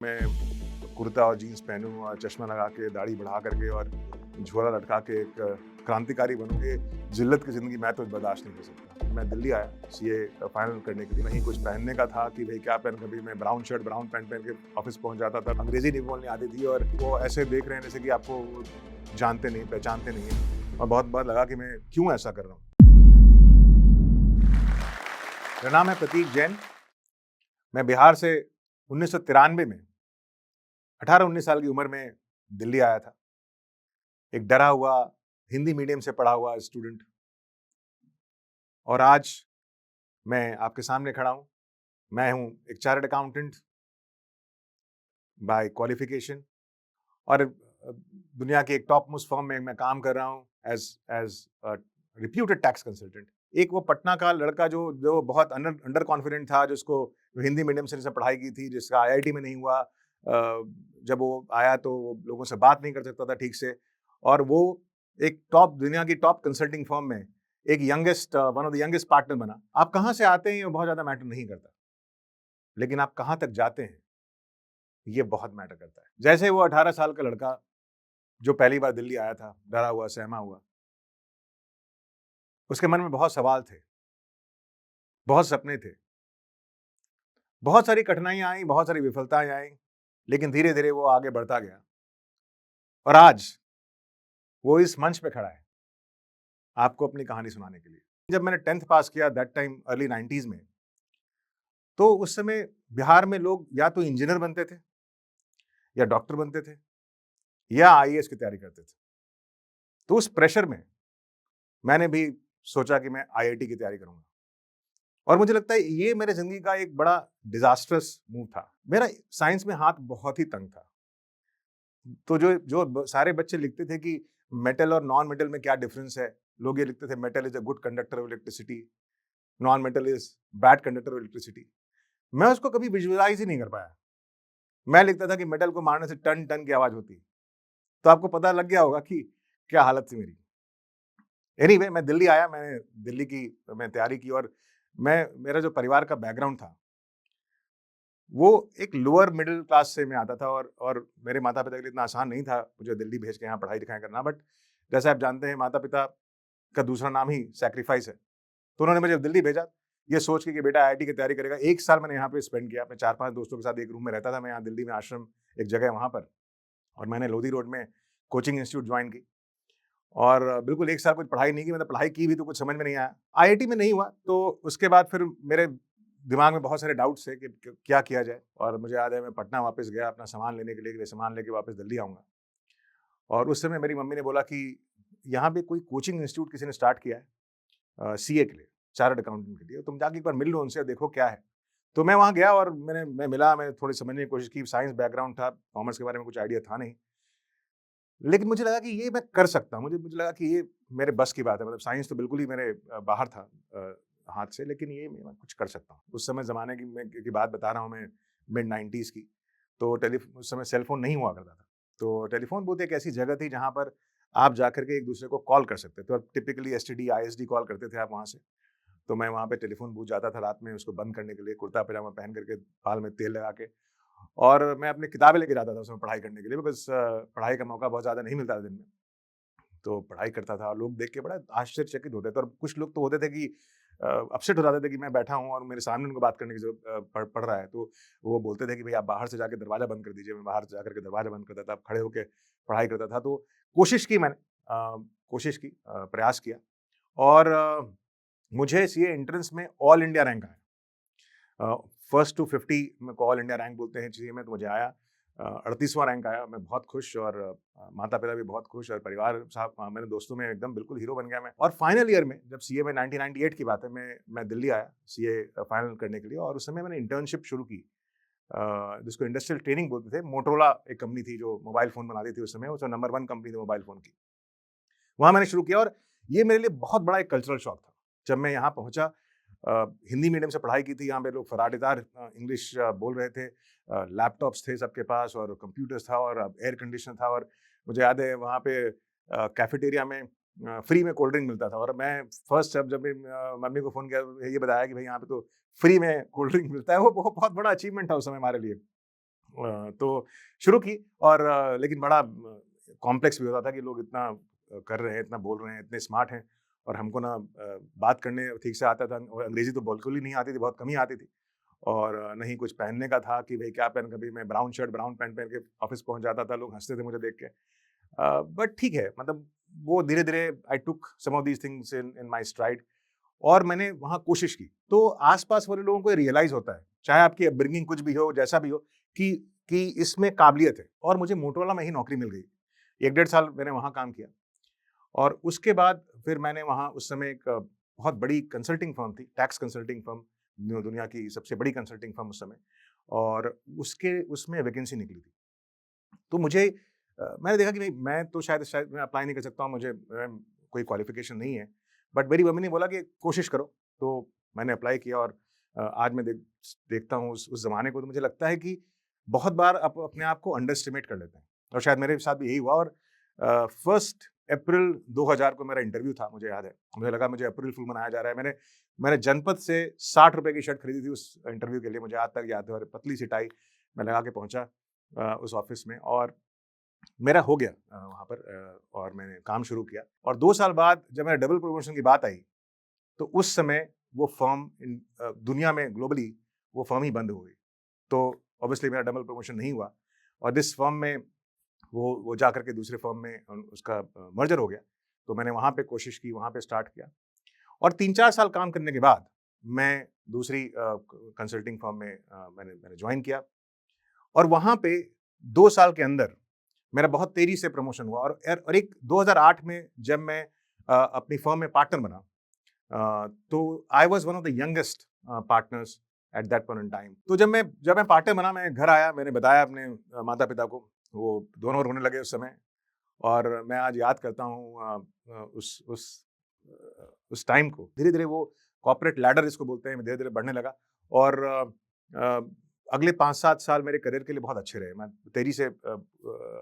मैं कुर्ता और जीन्स पहनूँ और चश्मा लगा के, दाढ़ी बढ़ा करके और झोला लटका के एक क्रांतिकारी बनूँ, ये ज़िल्लत की ज़िंदगी मैं तो बर्दाश्त नहीं कर सकता। मैं दिल्ली आया सीए फाइनल करने के लिए, नहीं कुछ पहनने का था कि भई क्या पहन, कभी मैं ब्राउन शर्ट, ब्राउन पैंट पहन के ऑफ़िस पहुँच जाता था। अंग्रेज़ी नहीं बोलनी आती थी और वो ऐसे देख रहे हैं जैसे कि आपको वो जानते नहीं, पहचानते नहीं हैं और बहुत बार लगा कि मैं क्यों ऐसा कर रहा हूँ। मेरा नाम है प्रतीक जैन। मैं बिहार से 1993 में 18-19 साल की उम्र में दिल्ली आया था। एक डरा हुआ, हिंदी मीडियम से पढ़ा हुआ स्टूडेंट और आज मैं आपके सामने खड़ा हूँ। मैं हूँ एक चार्टर्ड अकाउंटेंट बाय क्वालिफ़िकेशन और दुनिया की एक टॉप मोस्ट फर्म में मैं काम कर रहा हूँ as as a reputed tax consultant. एक वो पटना का लड़का जो जो बहुत अंडर कॉन्फिडेंट था, जिसको हिंदी मीडियम से जिसने पढ़ाई की थी, जिसका आईआईटी में नहीं हुआ। जब वो आया तो वो लोगों से बात नहीं कर सकता था ठीक से और वो एक दुनिया की टॉप कंसल्टिंग फर्म में एक one of the youngest partner बना। आप कहाँ से आते हैं ये बहुत ज़्यादा मैटर नहीं करता, लेकिन आप कहाँ तक जाते हैं ये बहुत मैटर करता है। जैसे वो 18 साल का लड़का जो पहली बार दिल्ली आया था, डरा हुआ, सहमा हुआ, उसके मन में बहुत सवाल थे, बहुत सपने थे, बहुत सारी कठिनाइयाँ आई, बहुत सारी विफलताएँ आई, लेकिन धीरे-धीरे वो आगे बढ़ता गया और आज वो इस मंच पे खड़ा है, आपको अपनी कहानी सुनाने के लिए। जब मैंने 10th पास किया दैट टाइम अर्ली 90s में, तो उस समय बिहार में लोग या तो इंजीनियर बनते थे, या डॉक्टर बनते थे, या आईएएस की तैयारी करते थे। तो उस प्रेशर में मैंने भी सोचा कि मैं आईआईटी की तैयारी करूँगा और मुझे लगता है ये मेरे ज़िंदगी का एक बड़ा डिज़ास्ट्रस मूव था। मेरा साइंस में हाथ बहुत ही तंग था। तो जो जो ब सारे बच्चे लिखते थे कि मेटल और नॉन मेटल में क्या डिफरेंस है? लोग ये लिखते थे metal is a good conductor of electricity, non metal is bad conductor of electricity. मैं उसको कभी विजुअलाइज़ ही नहीं कर पाया। मैं लिखता था कि मेटल को मारने से टन-टन की आवाज़ होती है। तो आपको पता लग गया होगा कि क्या हालत थी मेरी। एनीवे मैं दिल्ली आया, मैंने दिल्ली की मैं तैयारी की और मेरा जो परिवार का बैकग्राउंड था, वो एक लोअर मिडल क्लास से मैं आता था और मेरे माता-पिता के लिए इतना आसान नहीं था मुझे दिल्ली भेज के यहाँ पढ़ाई-लिखाई करना। बट जैसे आप जानते हैं, माता-पिता का दूसरा नाम ही सैक्रिफाइस है। तो उन्होंने मुझे दिल्ली भेजा, ये सोच के कि बेटा आईआईटी की तैयारी करेगा। 1 साल मैंने यहाँ पे स्पेंड किया, अपने 4-5 दोस्तों के साथ एक रूम में रहता था मैं यहाँ दिल्ली में, आश्रम एक जगह है वहाँ पर, और मैंने लोधी रोड में कोचिंग इंस्टीट्यूट जॉइन की और बिल्कुल 1 साल कुछ पढ़ाई नहीं की, मतलब पढ़ाई की भी तो कुछ समझ में नहीं आया। आईआईटी में नहीं हुआ, तो उसके बाद फिर मेरे दिमाग में बहुत सारे डाउट्स थे कि क्या किया जाए, और मुझे याद है मैं पटना वापस गया अपना सामान लेने के लिए, कि मैं सामान लेके वापस दिल्ली आऊँगा। और उस समय मेरी मम्मी ने बोला कि यहाँ पे कोई कोचिंग इंस्टीट्यूट किसी ने स्टार्ट किया है सीए के लिए, चार्टर्ड अकाउंटेंट के लिए, तुम जाके एक बार मिल लो उनसे, देखो क्या है। तो मैं वहाँ गया और मैं मिला, मैंने थोड़ी समझने की कोशिश की। साइंस बैकग्राउंड था, कॉमर्स के बारे में कुछ आइडिया था नहीं। लेकिन मुझे लगा कि ये मैं कर सकता हूँ। मुझे मुझे लगा कि ये मेरे बस की बात है। मतलब साइंस तो बिल्कुल ही मेरे बाहर था हाथ से, लेकिन ये मैं कुछ कर सकता हूँ। उस समय ज़माने की बात बता रहा हूँ मैं, मिड 90s की। तो उस समय सेल फ़ोन नहीं हुआ करता था। तो टेलीफ़ोन बूथ एक ऐसी जगह थी जहाँ पर आप जाकर के एक-दूसरे को कॉल कर सकते थे, और टिपिकली एसटीडी, आईएसडी कॉल करते थे आप वहाँ से। तो मैं वहाँ पे टेलीफ़ोन बूथ जाता था रात में उसको बंद करने के लिए, कुर्ता-पजामा पहन करके, बाल में तेल लगा के, और मैं अपनी किताबें लेके जाता था उसमें पढ़ाई करने के लिए, बिकॉज़ पढ़ाई का मौका बहुत ज़्यादा नहीं मिलता था दिन में। तो पढ़ाई करता था और लोग देख के बड़ा आश्चर्यचकित होते थे, और कुछ लोग तो होते थे कि अपसेट हो जाते थे कि मैं बैठा हूँ और मेरे सामने उनको बात करने की ज़रूरत पड़ रहा है। तो वो बोलते थे कि भई आप बाहर से जाके दरवाज़ा बंद कर दीजिए। मैं बाहर जाकर के दरवाज़ा बंद करता था, खड़े होके पढ़ाई करता था। तो कोशिश की मैंने, प्रयास किया, और मुझे सीए एंट्रेंस में ऑल इंडिया रैंक आया। फर्स्ट टू 50 में को ऑल इंडिया रैंक बोलते हैं सीए में, तो मुझे आया 38वां रैंक आया। मैं बहुत खुश, और माता-पिता भी बहुत खुश, और परिवार साहब, मेरे दोस्तों में एकदम बिल्कुल हीरो बन गया मैं। और फाइनल ईयर में जब सीए में 1998 की बात है, मैं दिल्ली आया सीए फाइनल करने के लिए, और उस समय मैंने इंटर्नशिप शुरू की, जिसको इंडस्ट्रियल ट्रेनिंग बोलते थे। मोटोरोला एक कंपनी थी जो मोबाइल फ़ोन बनाती थी उस समय, वो नंबर 1 कंपनी थी मोबाइल फ़ोन की। वहाँ मैंने शुरू किया, और ये मेरे लिए बहुत बड़ा एक कल्चरल शॉक था। जब मैं यहाँ पहुँचा, हिंदी मीडियम से पढ़ाई की थी, यहाँ पे लोग फराटेदार इंग्लिश बोल रहे थे, लैपटॉप्स थे सबके पास, और कंप्यूटर्स था, और एयर कंडीशनर था, और मुझे याद है वहाँ पे कैफेटेरिया में फ्री में कोल्ड ड्रिंक मिलता था, और मैं फर्स्ट जब मम्मी को फ़ोन किया, ये बताया कि भई यहाँ पे तो फ्री में कोल्ड ड्रिंक मिलता है। वो बहुत बड़ा अचीवमेंट था उस समय हमारे लिए। तो शुरू की और लेकिन बड़ा कॉम्प्लेक्स भी होता था कि लोग इतना कर रहे हैं, इतना बोल रहे हैं, इतने स्मार्ट हैं और हमको ना बात करने ठीक से आता था और अंग्रेज़ी तो बिल्कुल ही नहीं आती थी, बहुत कम ही आती थी और ना ही कुछ पहनने का था कि भई क्या पहन, कभी मैं ब्राउन शर्ट, ब्राउन पैंट पहन के ऑफ़िस पहुँच जाता था, लोग हँसते थे मुझे देख के। बट ठीक है, मतलब वो धीरे-धीरे I took some of these things in in my stride और मैंने वहाँ कोशिश की। तो आस-पास वाले लोगों को ये रियलाइज़ होता है, चाहे आपकी अपब्रिंगिंग कुछ भी हो, जैसा भी हो कि कि इसमें काबिलियत है और मुझे मोटोरोला में ही नौकरी मिल गई। 1 डेढ़ साल मैंने वहाँ काम किया और उसके बाद फिर मैंने वहाँ उस समय एक बहुत बड़ी कंसल्टिंग फर्म थी, टैक्स कंसल्टिंग फर्म, दुनिया की सबसे बड़ी कंसल्टिंग फर्म उस समय और उसमें वैकेंसी निकली थी। तो मुझे मैंने देखा कि भई मैं तो शायद मैं अप्लाई नहीं कर सकता हूँ, मुझे कोई क्वालिफ़िकेशन नहीं है। बट मेरी मम्मी ने बोला कि कोशिश करो, तो मैंने अप्लाई किया और आज मैं देखता हूँ उस ज़माने को तो मुझे लगता है कि बहुत बार अपने आप को अंडर एस्टिमेट कर लेते हैं और शायद मेरे साथ भी यही हुआ और 1 अप्रैल 2000 को मेरा इंटरव्यू था, मुझे याद है। मुझे लगा मुझे अप्रैल फूल मनाया जा रहा है। मैंने मैंने जनपद से ₹60 की शर्ट खरीदी थी उस इंटरव्यू के लिए, मुझे आज तक याद है और पतली-सी टाई मैं लगा के पहुँचा उस ऑफ़िस में और मेरा हो गया वहाँ पर और मैंने काम शुरू किया और 2 साल बाद जब मेरा डबल प्रमोशन की बात आई, तो उस समय वो फ़र्म दुनिया में ग्लोबली वो फ़र्म ही बंद हो गई। तो ऑब्वियसली मेरा डबल प्रमोशन नहीं हुआ और जिस फ़र्म में वो जाकर के दूसरे फ़र्म में उसका मर्जर हो गया। तो मैंने वहाँ पे कोशिश की, वहाँ पे स्टार्ट किया और 3-4 साल काम करने के बाद मैं दूसरी कंसल्टिंग फ़र्म में मैंने मैंने जॉइन किया और वहाँ पे 2 साल के अंदर मेरा बहुत तेज़ी से प्रमोशन हुआ और एक 2008 में जब मैं अपनी फ़र्म में पार्टनर बना तो I was one of the youngest partners at that point in time. तो जब मैं पार्टनर बना, मैं घर आया, मैंने बताया अपने माता-पिता को, वो दोनों रोने लगे उस समय और मैं आज याद करता हूँ उस टाइम को। धीरे-धीरे वो कॉर्पोरेट लैडर जिसको बोलते हैं, धीरे-धीरे बढ़ने लगा और अ, अगले 5-7 साल मेरे करियर के लिए बहुत अच्छे रहे। मैं तेज़ी से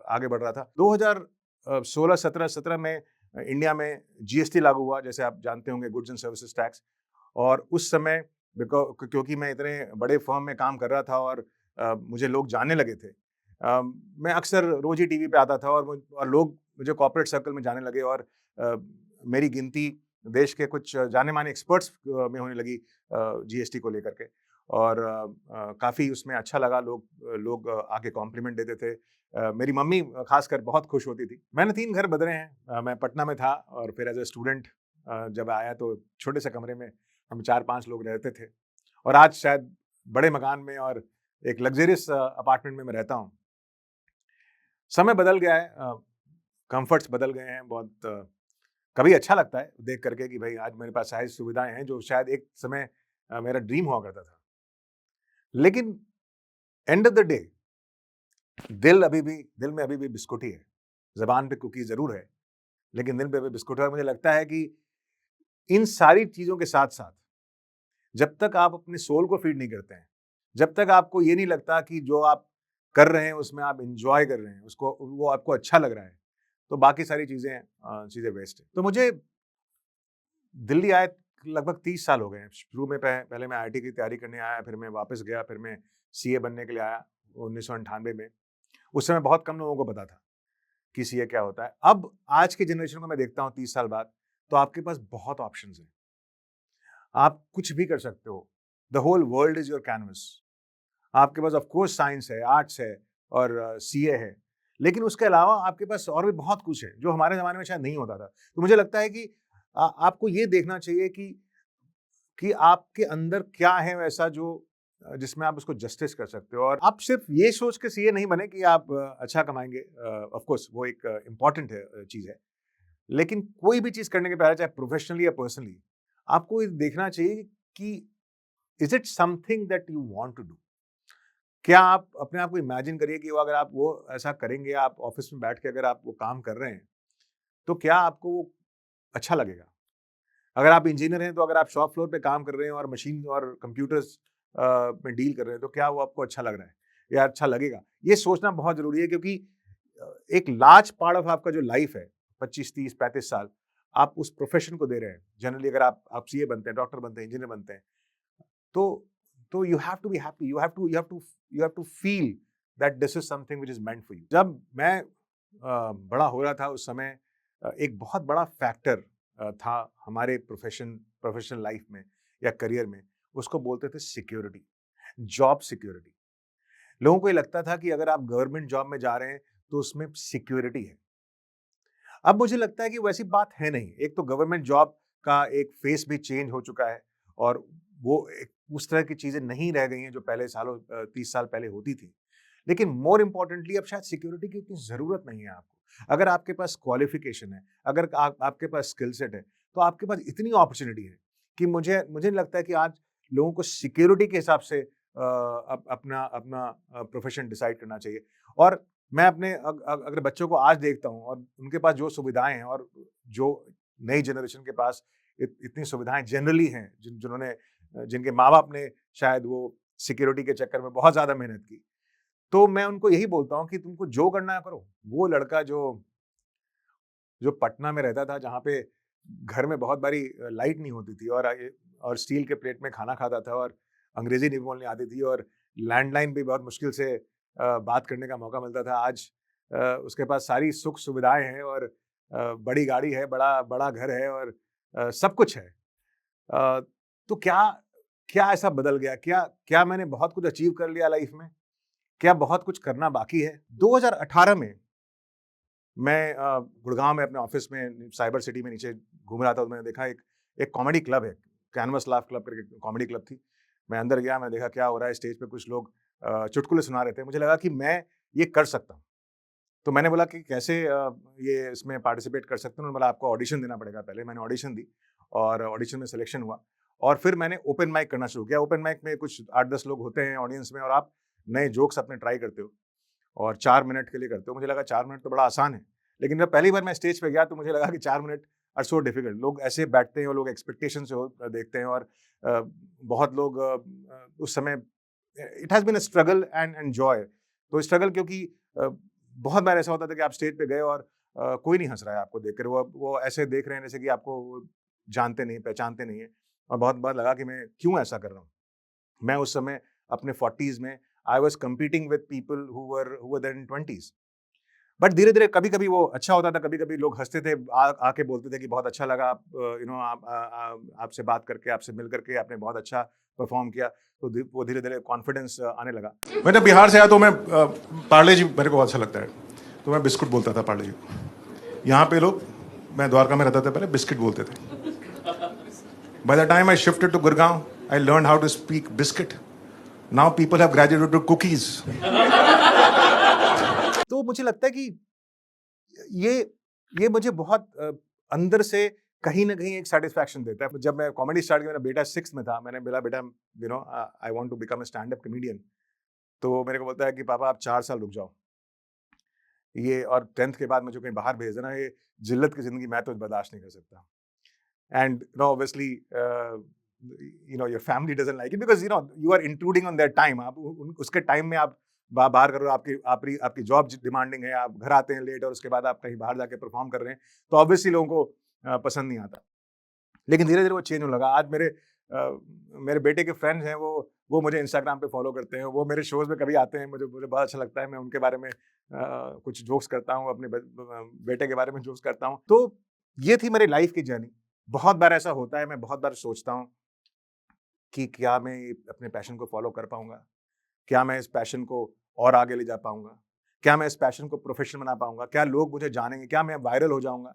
आगे बढ़ रहा था। 2016-17 में इंडिया में जीएसटी लागू हुआ, जैसे आप जानते होंगे, गुड्स एंड सर्विसेज टैक्स और उस समय क्योंकि मैं इतने बड़े फर्म में काम कर रहा था और मुझे लोग जानने लगे थे। मैं अक्सर रोज़ ही टीवी पे आता था और लोग मुझे कॉर्पोरेट सर्कल में जाने लगे और अ, मेरी गिनती देश के कुछ जाने-माने एक्सपर्ट्स में होने लगी जीएसटी को लेकर के और काफ़ी उसमें अच्छा लगा, लोग आके कॉम्प्लीमेंट देते थे। मेरी मम्मी ख़ासकर बहुत खुश होती थी। मैंने 3 घर बदले हैं। मैं पटना में था और फिर एज़ अ स्टूडेंट जब आया तो छोटे से कमरे में हम 4-5 लोग रहते थे और आज शायद बड़े मकान में और एक लग्ज़रियस अपार्टमेंट में मैं रहता हूँ। समय बदल गया है, कम्फ़र्ट्स बदल गए हैं बहुत। कभी अच्छा लगता है देख कर के कि भई आज मेरे पास सारी सुविधाएँ हैं जो शायद एक समय मेरा ड्रीम हुआ करता था। लेकिन एंड ऑफ द डे दिल में अभी भी बिस्कुट ही है। ज़ुबान पे कुकी ज़रूर है, लेकिन दिल पे भी बिस्कुट है और मुझे लगता है कि इन सारी चीज़ों के साथ-साथ जब तक आप अपने सोल को फीड नहीं करते हैं, जब तक आपको ये नहीं लगता कि जो आप कर रहे हैं उसमें आप एन्जॉय कर रहे हैं, उसको वो आपको अच्छा लग रहा है, तो बाकी सारी चीज़ें वेस्ट है। तो मुझे दिल्ली आए लगभग 30 साल हो गए हैं। शुरू में पहले मैं आईआईटी की तैयारी करने आया, फिर मैं वापस गया, फिर मैं सीए बनने के लिए आया 1998 में। उस समय बहुत कम लोगों को पता था कि सीए क्या होता है। अब आज की जनरेशन को मैं देखता हूँ 30 साल बाद, तो आपके पास बहुत ऑप्शंस हैं। आप कुछ भी कर सकते हो। The whole world is your canvas. आपके पास ऑफ कोर्स साइंस है, आर्ट्स है और सीए है। लेकिन उसके अलावा आपके पास और भी बहुत कुछ है, जो हमारे ज़माने में शायद नहीं होता था। तो मुझे लगता है कि आपको ये देखना चाहिए कि आपके अंदर क्या है वैसा जो जिसमें आप उसको जस्टिस कर सकते हो और आप सिर्फ़ ये सोच के सीए नहीं बने कि आप अच्छा कमाएँगे। ऑफ कोर्स वो एक इम्पोर्टेंट चीज़ है। लेकिन कोई भी चीज़ करने के पहले चाहे प्रोफ़ेशनली या पर्सनली, आपको ये देखना चाहिए कि is it something that you want to do? क्या आप अपने आप को इमेजिन करिए कि वो अगर आप वो ऐसा करेंगे, आप ऑफ़िस में बैठ के अगर आप वो काम कर रहे हैं, तो क्या आपको वो अच्छा लगेगा? अगर आप इंजीनियर हैं, तो अगर आप शॉप फ्लोर पे काम कर रहे हैं और मशीन और कंप्यूटर्स में डील कर रहे हैं, तो क्या वो आपको अच्छा लग रहा है या अच्छा लगेगा? ये सोचना बहुत ज़रूरी है क्योंकि एक लार्ज पार्ट ऑफ आपका जो लाइफ़ है, 25, 30, 35 साल, आप उस प्रोफ़ेशन को दे रहे हैं। जनरली अगर आप सीए बनते हैं, डॉक्टर बनते हैं, इंजीनियर बनते हैं, तो तो you have to be happy, you have to feel that this is something which is meant for you. जब मैं बड़ा हो रहा था उस समय एक बहुत बड़ा फैक्टर था हमारे प्रोफेशनल लाइफ में या करियर में, उसको बोलते थे सिक्योरिटी, जॉब सिक्योरिटी। लोगों को ये लगता था कि अगर आप गवर्नमेंट जॉब में जा रहे हैं तो उसमें सिक्योरिटी है। अब मुझे लगता है कि वैसी बात है नहीं। एक तो गवर्नमेंट जॉब का एक फेस भी चेंज हो चुका है और वो एक उस तरह की चीजें नहीं रह गई हैं जो पहले सालों 30 साल पहले होती थी। लेकिन मोर इम्पोर्टेंटली अब शायद सिक्योरिटी की उतनी जरूरत नहीं है आपको। अगर आपके पास क्वालिफिकेशन है, अगर आपके पास स्किल सेट है, तो आपके पास इतनी अपॉर्चुनिटी है कि मुझे नहीं लगता है कि आज लोगों को सिक्योरिटी के हिसाब से अपना अपना प्रोफेशन डिसाइड करना चाहिए। और मैं अपने अगर बच्चों को आज देखता हूँ और उनके पास जो सुविधाएं हैं और जो नई जनरेशन के पास इतनी सुविधाएं जनरली हैं, जिन्होंने जिनके माँ बाप ने शायद वो सिक्योरिटी के चक्कर में बहुत ज्यादा मेहनत की, तो मैं उनको यही बोलता हूँ कि तुमको जो करना है करो। वो लड़का जो जो पटना में रहता था, जहाँ पे घर में बहुत बारी लाइट नहीं होती थी और स्टील के प्लेट में खाना खाता था और अंग्रेजी नहीं बोलनी आती थी और लैंडलाइन भी बहुत मुश्किल से बात करने का मौका मिलता था, आज उसके पास सारी सुख सुविधाएं हैं और बड़ी गाड़ी है, बड़ा बड़ा घर है और सब कुछ है। तो क्या क्या ऐसा बदल गया? क्या क्या मैंने बहुत कुछ अचीव कर लिया लाइफ में? क्या बहुत कुछ करना बाकी है? 2018 में मैं गुड़गांव में अपने ऑफिस में साइबर सिटी में नीचे घूम रहा था, तो मैंने देखा एक कॉमेडी क्लब है, कैनवस लाफ क्लब करके कॉमेडी क्लब थी। मैं अंदर गया, मैं देखा क्या हो रहा है, स्टेज पे कुछ लोग चुटकुले सुना रहे थे। मुझे लगा कि मैं ये कर सकता हूँ। तो मैंने बोला कि कैसे ये इसमें पार्टिसिपेट कर सकते हैं? उन्होंने बोला आपको ऑडिशन देना पड़ेगा पहले। मैंने ऑडिशन दी और ऑडिशन में सिलेक्शन हुआ और फिर मैंने ओपन माइक करना शुरू किया। ओपन माइक में कुछ 8-10 लोग होते हैं ऑडियंस में और आप नए जोक्स अपने ट्राई करते हो और 4 मिनट के लिए करते हो। मुझे लगा 4 मिनट तो बड़ा आसान है, लेकिन जब पहली बार मैं स्टेज पे गया तो मुझे लगा कि 4 मिनट आर सो डिफिकल्ट। लोग ऐसे बैठते हैं और लोग एक्सपेक्टेशन से देखते हैं और बहुत लोग उस समय it has been a struggle and joy. तो स्ट्रगल क्योंकि बहुत बार ऐसा होता था कि आप स्टेज पे गए और कोई नहीं हंस रहा है आपको देखकर। वो ऐसे देख रहे हैं जैसे कि आपको जानते नहीं, पहचानते नहीं है। और बहुत बार लगा कि मैं क्यों ऐसा कर रहा हूँ। मैं उस समय अपने 40s में I was competing with people who were there in 20s। But धीरे-धीरे कभी-कभी वो अच्छा होता था, कभी-कभी लोग हँसते थे, आके बोलते थे कि बहुत अच्छा लगा, आप आपसे बात करके, आपसे मिल करके आपने बहुत अच्छा परफॉर्म किया। तो वो धीरे-धीरे कॉन्फिडेंस आने लगा। मैं जब बिहार से आया तो मैं पार्ले जी मेरे को अच्छा लगता है, तो मैं बिस्कुट बोलता था पार्ले जी को। यहाँ पे लोग, मैं द्वारका में रहता था पहले, बिस्किट बोलते थे। By the time I shifted to Gurgaon, I learn how to speak biscuit. Now people have graduated to cookies. तो मुझे लगता है कि ये मुझे बहुत अंदर से कहीं ना कहीं एक सेटिस्फैक्शन देता है। जब मैं कॉमेडी स्टार्ट किया, मेरा बेटा 6th में था, मैंने बोला बेटा I want to become a stand up comedian. तो मेरे को बोलता है कि पापा आप 4 साल रुक जाओ, ये और 10th के बाद मुझे कहीं बाहर भेज देना, ये जिल्लत की जिंदगी मैं तो बर्दाश्त नहीं कर सकता। And obviously your family doesn't like it because you are intruding on their time. आप उसके टाइम में आप बाहर कर रहे हो, आपकी जॉब डिमांडिंग है, आप घर आते हैं लेट और उसके बाद आप कहीं बाहर जाके परफॉर्म कर रहे हैं, तो ऑब्वियसली लोगों को पसंद नहीं आता। लेकिन धीरे धीरे वो चेंज होने लगा। आज मेरे बेटे के फ्रेंड्स हैं, वो मुझे इंस्टाग्राम पे फॉलो करते हैं, वो मेरे शोज में कभी आते हैं, मुझे बहुत अच्छा लगता है। मैं उनके बारे में कुछ जोक्स करता हूँ, अपने बेटे के बारे में जोक्स करता हूँ। तो ये थी मेरी लाइफ की जर्नी। बहुत बार ऐसा होता है, मैं बहुत बार सोचता हूँ कि क्या मैं अपने पैशन को फॉलो कर पाऊंगा, क्या मैं इस पैशन को और आगे ले जा पाऊंगा, क्या मैं इस पैशन को प्रोफेशन बना पाऊंगा, क्या लोग मुझे जानेंगे, क्या मैं वायरल हो जाऊंगा,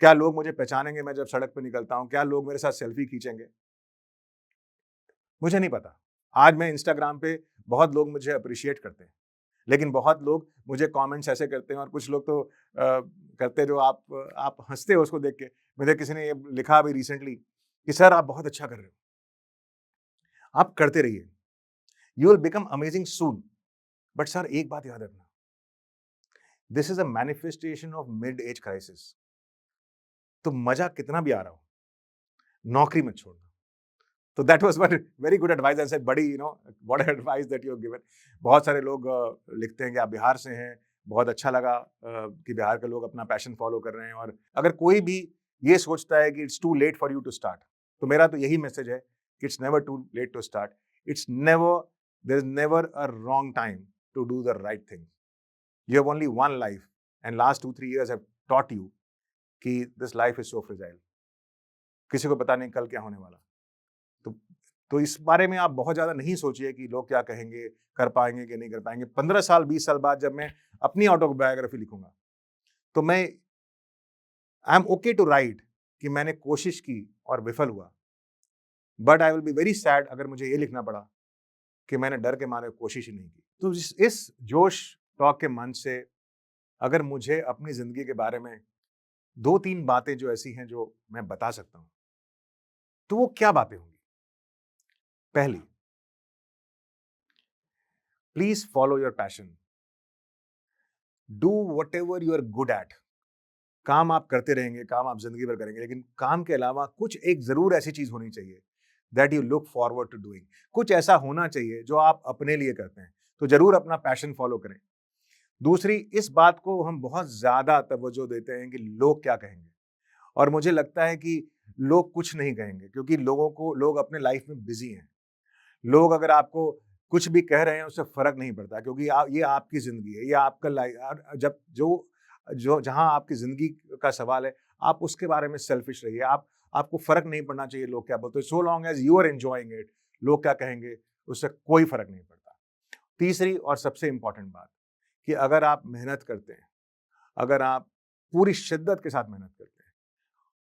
क्या लोग मुझे पहचानेंगे मैं जब सड़क पर निकलता हूं, क्या लोग मेरे साथ सेल्फी खींचेंगे। मुझे नहीं पता। आज मैं इंस्टाग्राम पे बहुत लोग मुझे अप्रिशिएट करते हैं, लेकिन बहुत लोग मुझे कमेंट्स ऐसे करते हैं और कुछ लोग तो करते हैं जो आप हंसते हो उसको देख के। मुझे किसी ने ये लिखा अभी रिसेंटली कि सर आप बहुत अच्छा कर रहे हो, आप करते रहिए, you will become amazing soon. But sir एक बात याद रखना, this is a manifestation of mid age crisis. तो मजा कितना भी आ रहा हो, नौकरी मत छोड़ना। तो that was one very good advice. I said बड़ी what advice that you have given. बहुत सारे लोग लिखते हैं कि आप बिहार से हैं, बहुत अच्छा लगा कि बिहार के लोग अपना पैशन फॉलो कर रहे हैं। और अगर कोई भी ये सोचता है कि it's too late for you to start, तो मेरा तो यही मैसेज है कि it's never too late to start. It's never, there is never a wrong time to do the right thing. You have only one life, and last 2-3 years have taught you कि this life is so fragile. किसी को पता नहीं कल क्या होने वाला. तो इस बारे में आप बहुत ज़्यादा नहीं सोचिए कि लोग क्या कहेंगे, कर पाएंगे कि नहीं कर पाएंगे. 15 साल 20 साल बाद जब मैं अपनी ऑटोबायोग्राफी लिखूंगा तो मैं I am okay to write कि मैंने कोशिश की और विफल हुआ, but I will be very sad अगर मुझे ये लिखना पड़ा कि मैंने डर के मारे कोशिश ही नहीं की. तो इस जोश टॉक के मंच से अगर मुझे अपनी जिंदगी के बारे में 2-3 बातें जो ऐसी हैं जो मैं बता सकता हूं, तो वो क्या बातें होंगी? पहली, please follow your passion. Do whatever you are good at. काम आप करते रहेंगे, काम आप जिंदगी भर करेंगे, लेकिन काम के अलावा कुछ एक जरूर ऐसी चीज होनी चाहिए that you look forward to doing. कुछ ऐसा होना चाहिए जो आप अपने लिए करते हैं, तो जरूर अपना पैशन फॉलो करें. दूसरी, इस बात को हम बहुत ज्यादा तवज्जो देते हैं कि लोग क्या कहेंगे, और मुझे लगता है कि लोग कुछ नहीं कहेंगे, क्योंकि लोग अपने लाइफ में बिजी हैं. लोग अगर आपको कुछ भी कह रहे हैं उससे फर्क नहीं पड़ता, क्योंकि ये आपकी जिंदगी है, ये आपका लाइफ. जब जो जहां आपकी जिंदगी का सवाल है, आप उसके बारे में सेल्फिश रहिए. आपको फर्क नहीं पड़ना चाहिए लोग क्या बोलते हैं. So long as you are enjoying it, लोग क्या कहेंगे उससे कोई फर्क नहीं पड़ता. तीसरी और सबसे इंपॉर्टेंट बात कि अगर आप मेहनत करते हैं, अगर आप पूरी शिद्दत के साथ मेहनत करते हैं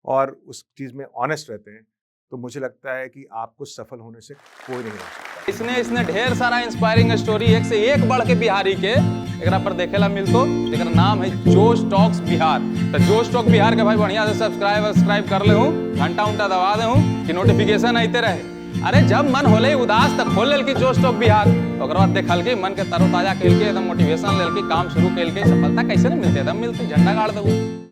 और उस चीज में ऑनेस्ट रहते हैं, तो मुझे लगता है कि आपको सफल होने से कोई नहीं रोक सकता. इसने ढेर सारा इंस्पायरिंग स्टोरी एक से एक बढ़ के बिहारी के एकरा पर देखेला मिलतो. एकरा नाम है जोश टॉक्स बिहार. तो जोश टॉक बिहार के भाई बढ़िया से सब्सक्राइब कर ले हूँ, घंटा उंटा दबा दे हूँ कि नोटिफिकेशन आते रहे. अरे जब मन होले उदास तक खोल लेल की जोश टॉक बिहार, ओकर बाद देखल के मन के तरोताजा कैल के एकदम मोटिवेशन लेल के काम शुरू कैल के सफलता कैसे न मिलते, एकदम मिलती झंडा गाड़ देबू.